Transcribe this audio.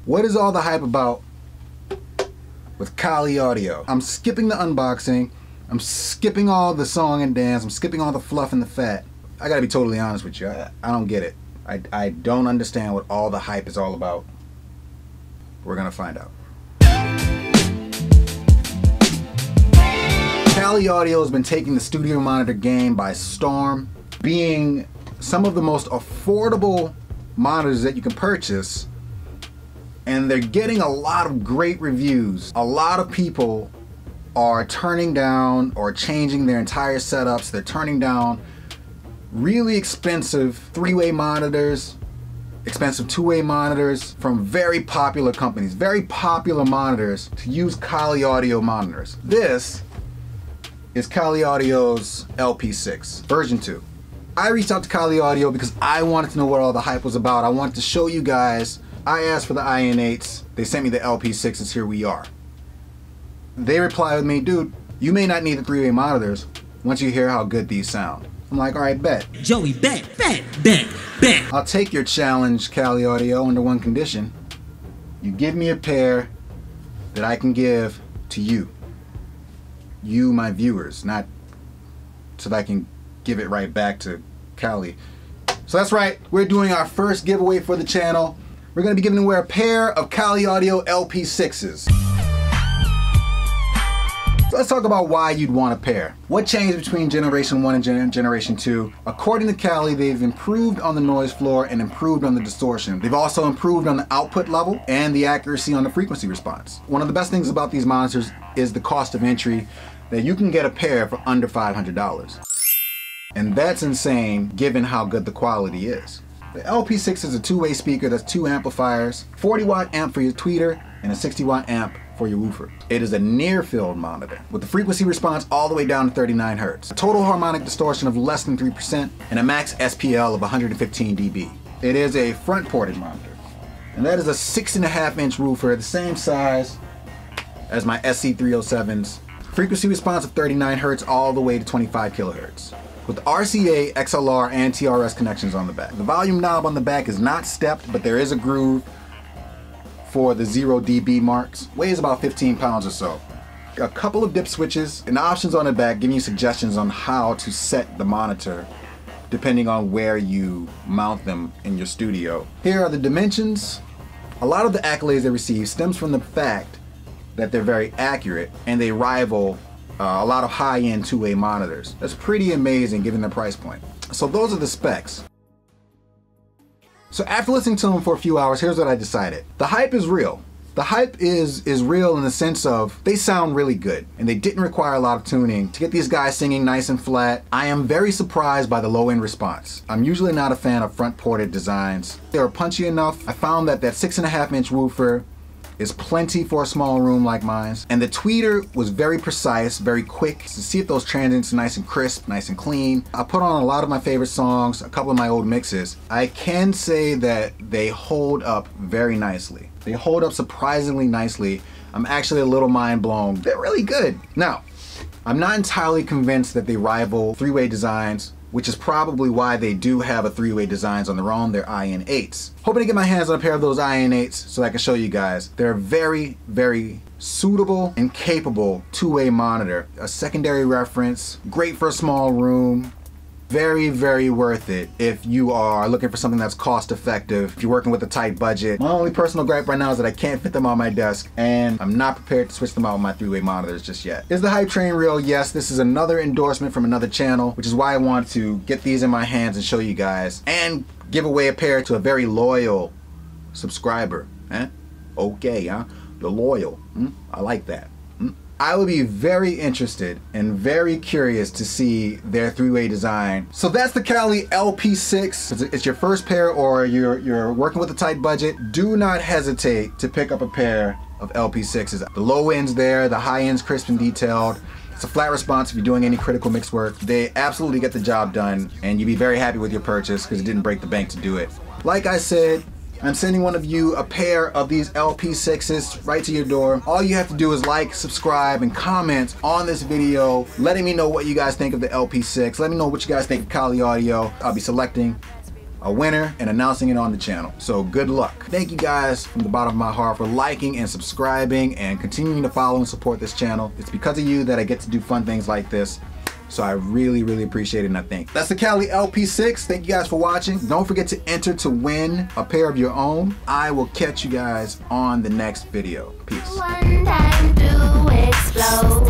What is all the hype about with Kali Audio? I'm skipping the unboxing. I'm skipping all the song and dance. I'm skipping all the fluff and the fat. I gotta be totally honest with you. I don't get it. I don't understand what all the hype is all about. We're gonna find out. Kali Audio has been taking the studio monitor game by storm, being some of the most affordable monitors that you can purchase, and they're getting a lot of great reviews. A lot of people are turning down or changing their entire setups. They're turning down really expensive three-way monitors, expensive two-way monitors from very popular companies, very popular monitors, to use Kali Audio monitors. This is Kali Audio's LP-6 version 2. I reached out to Kali Audio because I wanted to know what all the hype was about. I wanted to show you guys. I asked for the IN8s. They sent me the LP-6s. Here we are. They replied with me, dude, you may not need the three-way monitors once you hear how good these sound. I'm like, all right, bet. Joey, bet. I'll take your challenge, Kali Audio, under one condition. You give me a pair that I can give to you. You, my viewers, not so that I can give it right back to Kali. So that's right, we're doing our first giveaway for the channel. We're going to be giving away a pair of Kali Audio LP-6s. So let's talk about why you'd want a pair. What changed between Generation 1 and Generation 2? According to Kali, they've improved on the noise floor and improved on the distortion. They've also improved on the output level and the accuracy on the frequency response. One of the best things about these monitors is the cost of entry, that you can get a pair for under $500. And that's insane given how good the quality is. The LP-6 is a two-way speaker that's 2 amplifiers, 40-watt amp for your tweeter, and a 60-watt amp for your woofer. It is a near-field monitor with the frequency response all the way down to 39 Hz, a total harmonic distortion of less than 3%, and a max SPL of 115 dB. It is a front-ported monitor, and that is a 6.5-inch woofer, the same size as my SC307's. Frequency response of 39 Hz all the way to 25 kHz. With RCA, XLR, and TRS connections on the back. The volume knob on the back is not stepped, but there is a groove for the 0 dB marks. Weighs about 15 pounds or so. A couple of dip switches and options on the back giving you suggestions on how to set the monitor depending on where you mount them in your studio. Here are the dimensions. A lot of the accolades they receive stems from the fact that they're very accurate and they rival a lot of high-end two-way monitors. That's pretty amazing given the price point. So those are the specs. So after listening to them for a few hours, here's what I decided. The hype is real. The hype is real in the sense of they sound really good and they didn't require a lot of tuning to get these guys singing nice and flat. I am very surprised by the low-end response. I'm usually not a fan of front-ported designs. They were punchy enough. I found that 6.5-inch woofer is plenty for a small room like mine. And the tweeter was very precise, very quick to see if those transients are nice and crisp, nice and clean. I put on a lot of my favorite songs, a couple of my old mixes. I can say that they hold up very nicely. They hold up surprisingly nicely. I'm actually a little mind blown. They're really good. Now, I'm not entirely convinced that they rival three-way designs, which is probably why they do have a three-way designs on their own, their IN8s. Hoping to get my hands on a pair of those IN8s so I can show you guys. They're a very, very suitable and capable two-way monitor. A secondary reference, great for a small room. Very, very worth it if you are looking for something that's cost effective, if you're working with a tight budget. My only personal gripe right now is that I can't fit them on my desk and I'm not prepared to switch them out with my three-way monitors just yet. Is the hype train real? Yes, this is another endorsement from another channel, which is why I want to get these in my hands and show you guys and give away a pair to a very loyal subscriber. Okay, huh? You're loyal. I like that. I would be very interested and very curious to see their three-way design. So that's the Kali LP-6. It's your first pair or you're working with a tight budget. Do not hesitate to pick up a pair of LP-6s. The low end's there, the high end's crisp and detailed. It's a flat response if you're doing any critical mix work. They absolutely get the job done and you'll be very happy with your purchase because it didn't break the bank to do it. Like I said, I'm sending one of you a pair of these LP-6s right to your door. All you have to do is like, subscribe, and comment on this video, letting me know what you guys think of the LP-6. Let me know what you guys think of Kali Audio. I'll be selecting a winner and announcing it on the channel. So good luck. Thank you guys from the bottom of my heart for liking and subscribing and continuing to follow and support this channel. It's because of you that I get to do fun things like this. So I really, really appreciate it, and I think. That's the Kali LP-6. Thank you guys for watching. Don't forget to enter to win a pair of your own. I will catch you guys on the next video. Peace. One time to explode.